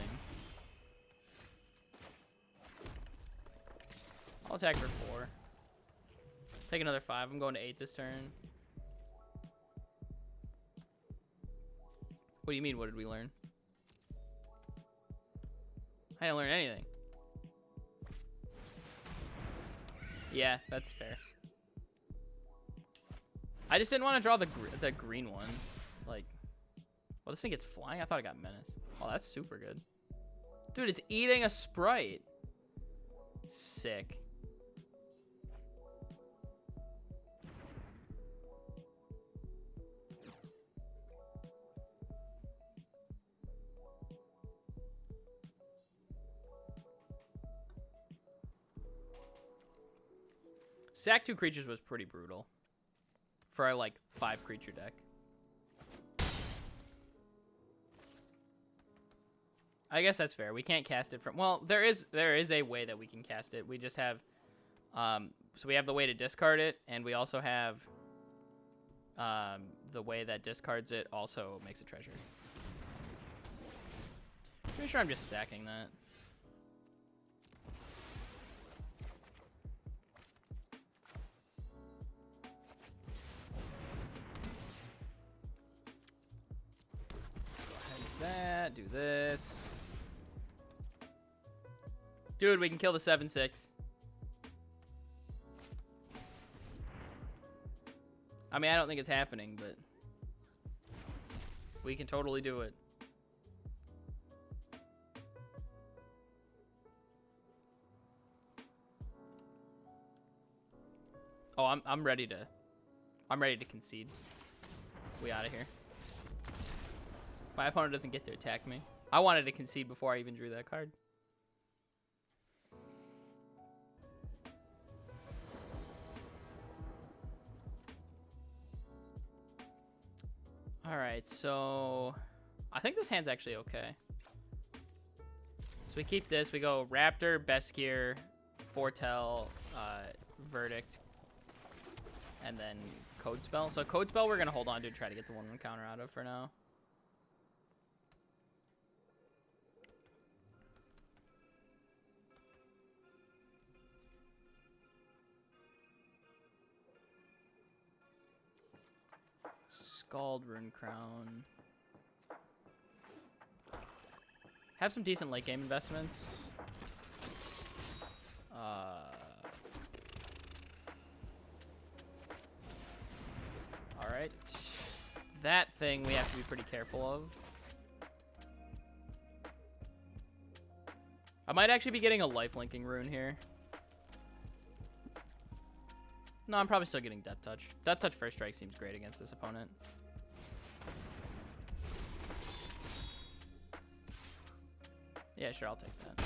I'll attack for 4. Take another 5. I'm going to 8 this turn. What do you mean, what did we learn? I didn't learn anything. Yeah, that's fair. I just didn't want to draw the green one. Like, well, this thing gets flying? I thought it got menace. Oh, that's super good. Dude, it's eating a sprite. Sick. Sack 2 creatures was pretty brutal for our, like, 5 creature deck. I guess that's fair. We can't cast it from... Well, there is a way that we can cast it. We just have... so we have the way to discard it, and we also have the way that discards it also makes a treasure. Pretty sure I'm just sacking that. That, do this. Dude, we can kill the 7/6. I mean, I don't think it's happening, but we can totally do it. Oh, I'm ready to concede. We out of here. My opponent doesn't get to attack me. I wanted to concede before I even drew that card. Alright, so... I think this hand's actually okay. So we keep this. We go Raptor, Beskier, Foretell, Verdict, and then Code Spell. So Code Spell we're going to hold on to try to get the 1/1 counter out of for now. Scald, Rune Crown. Have some decent late game investments. Alright. That thing we have to be pretty careful of. I might actually be getting a life linking rune here. No, I'm probably still getting Death Touch. Death Touch First Strike seems great against this opponent. Yeah, sure, I'll take that.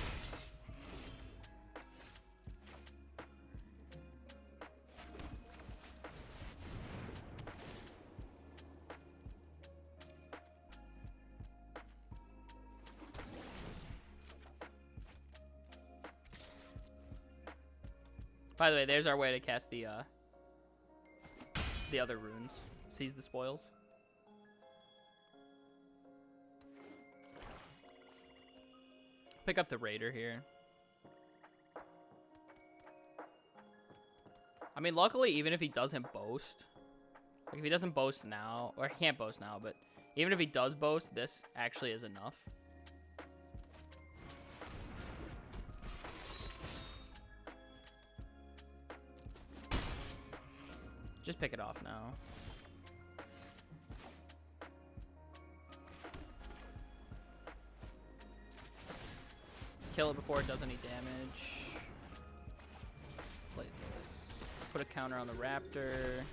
By the way, there's our way to cast the other runes. Seize the spoils. Pick up the Raider here. I mean, luckily, even if he doesn't boast, like if he doesn't boast now, or he can't boast now, but even if he does boast, this actually is enough. Just pick it off now. Kill it before it does any damage. Play this. Put a counter on the raptor.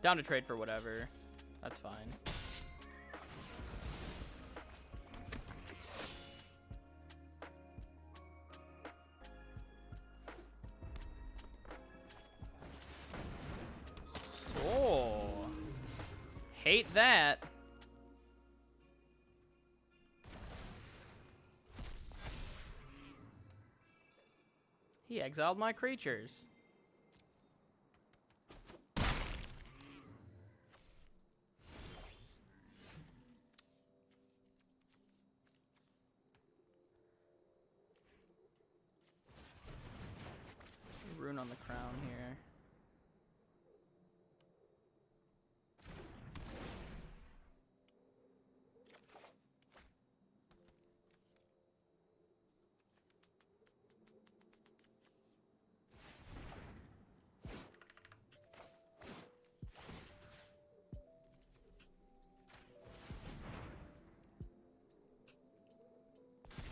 Down to trade for whatever. That's fine. Oh. Hate that. He exiled my creatures. Rune on the crown here.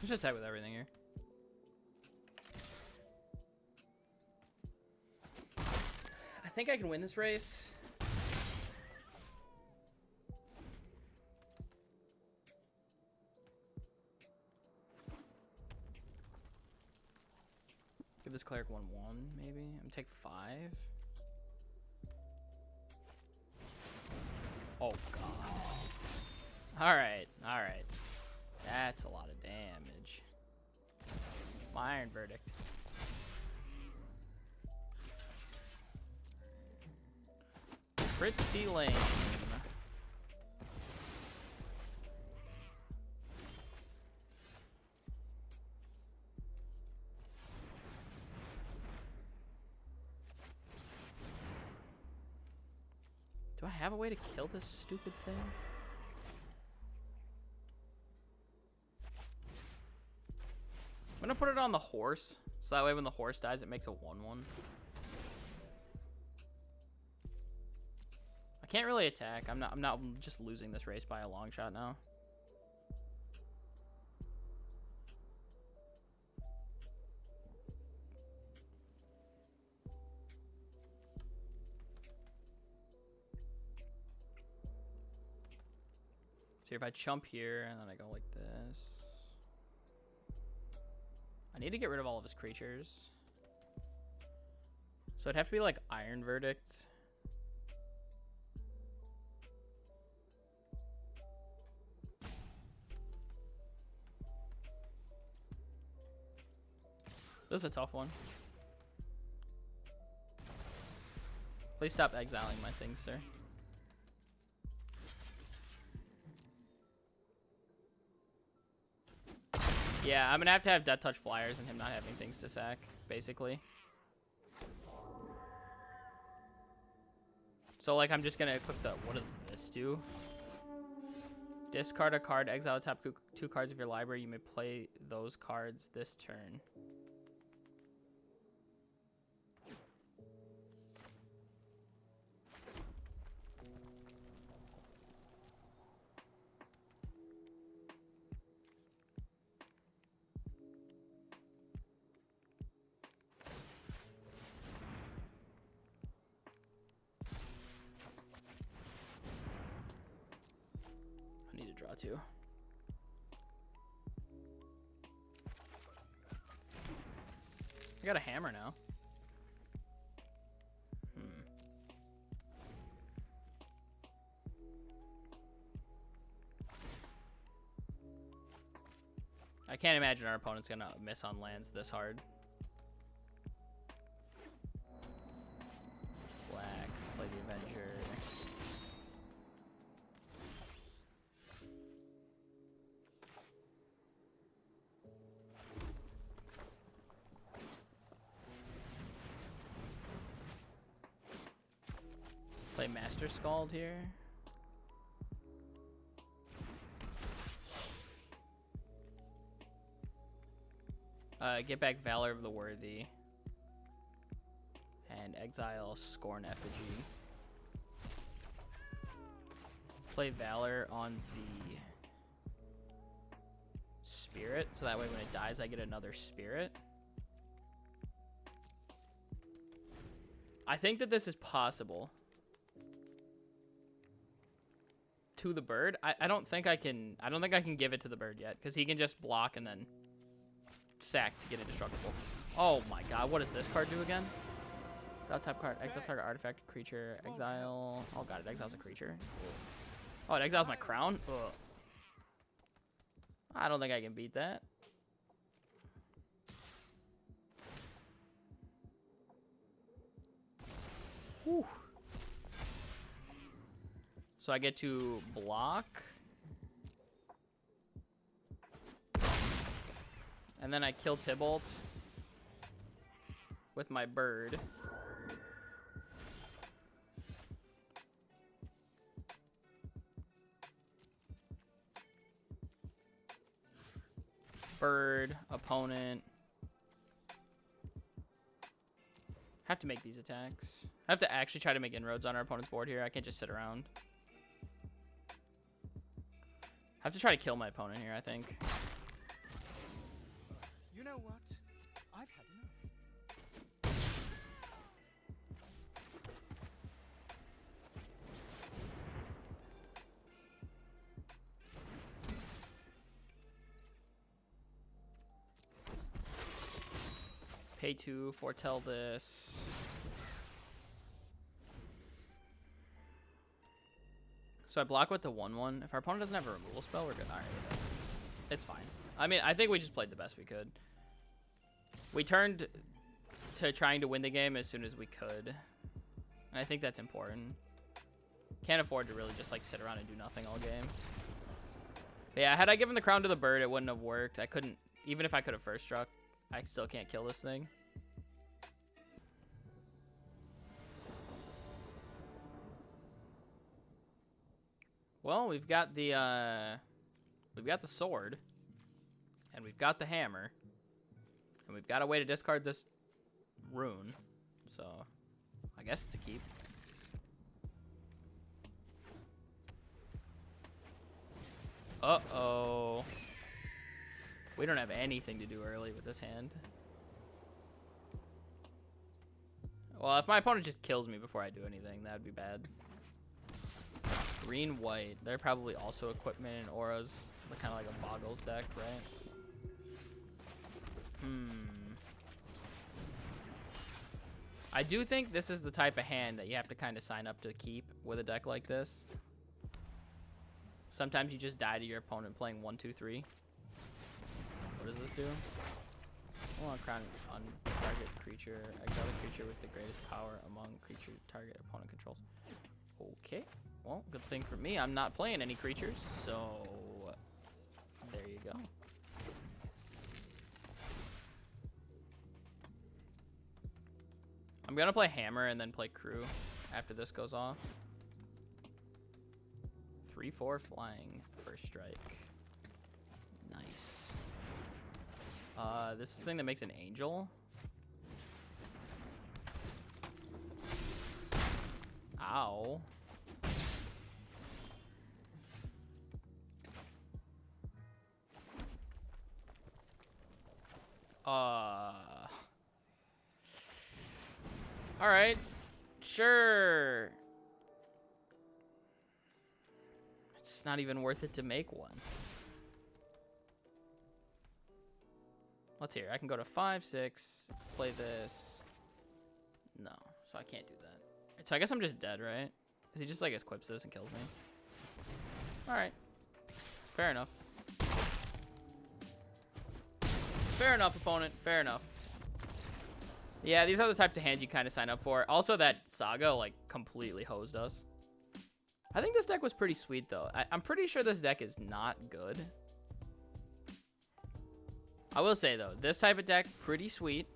Let's just head with everything here. I think I can win this race. Give this cleric 1/1, maybe. I'm take 5. Oh god. Alright, alright. That's a lot of damage. My Iron Verdict. Pretty lame. Do I have a way to kill this stupid thing? I'm gonna put it on the horse, so that way when the horse dies, it makes a 1/1. I can't really attack. I'm not just losing this race by a long shot now. See if I chump here and then I go like this. I need to get rid of all of his creatures. So it'd have to be like Iron Verdict. This is a tough one. Please stop exiling my things, sir. Yeah, I'm gonna have to have Death Touch flyers and him not having things to sack, basically. So, like, I'm just gonna equip the... What does this do? Discard a card, exile the top 2 cards of your library. You may play those cards this turn. I need to draw 2. I got a hammer now. I can't imagine our opponent's gonna miss on lands this hard. Black, play the Avenger. Play Master Scald here. Get back Valor of the Worthy. and exile Scorn Effigy. Play Valor on the Spirit, so that way when it dies, I get another Spirit. I think that this is possible. To the bird? I don't think I can give it to the bird yet, because he can just block and then sack to get indestructible. Oh my god, what does this card do again? Exile type card, exile target artifact, creature, exile. Oh god, it exiles a creature. Oh, it exiles my crown? Ugh. I don't think I can beat that. Whew. So I get to block. And then I kill Tybalt with my bird. Bird, opponent. Have to make these attacks. I have to actually try to make inroads on our opponent's board here. I can't just sit around. I have to try to kill my opponent here, I think. You know what? I've had enough. Pay 2, foretell this. So I block with the 1/1. If our opponent doesn't have a removal spell, we're good. All right, it's fine. I mean, I think we just played the best we could. We turned to trying to win the game as soon as we could, and I think that's important. Can't afford to really just like sit around and do nothing all game. But yeah, had I given the crown to the bird, it wouldn't have worked. I couldn't, even if I could have first struck, I still can't kill this thing. Well, we've got the sword, and we've got the hammer, and we've got a way to discard this rune. So, I guess it's a keep. Uh-oh. We don't have anything to do early with this hand. Well, if my opponent just kills me before I do anything, that would be bad. Green, white. They're probably also equipment and auras. They're kind of like a Boggles deck, right? I do think this is the type of hand that you have to kind of sign up to keep with a deck like this. Sometimes you just die to your opponent playing 1, 2, 3. What does this do? Well, crown on target creature. Exile the creature with the greatest power among creature target opponent controls. Okay. Well, good thing for me, I'm not playing any creatures, so there you go. I'm gonna play hammer and then play crew after this goes off. 3/4 flying first strike. Nice. This is the thing that makes an angel. Ow. All right, sure. It's not even worth it to make one. Let's hear. I can go to 5, 6, play this. No, so I can't do that. So I guess I'm just dead, right? Is he just like equips this and kills me? All right, fair enough. Fair enough, opponent. Fair enough. Yeah, these are the types of hands you kind of sign up for. Also, that Saga, like, completely hosed us. I think this deck was pretty sweet, though. I'm pretty sure this deck is not good. I will say, though, this type of deck, pretty sweet.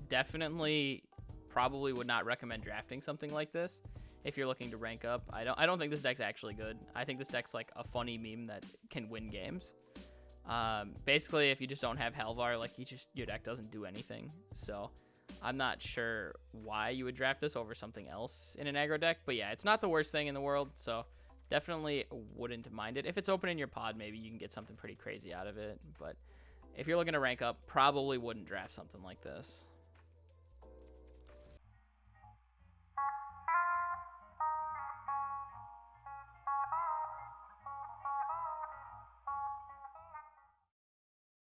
Definitely, probably would not recommend drafting something like this if you're looking to rank up. I don't think this deck's actually good. I think this deck's, like, a funny meme that can win games. Basically, if you just don't have Halvar, like your deck doesn't do anything. So I'm not sure why you would draft this over something else in an aggro deck. But yeah, it's not the worst thing in the world. So definitely wouldn't mind it. If it's open in your pod, maybe you can get something pretty crazy out of it. But if you're looking to rank up, probably wouldn't draft something like this.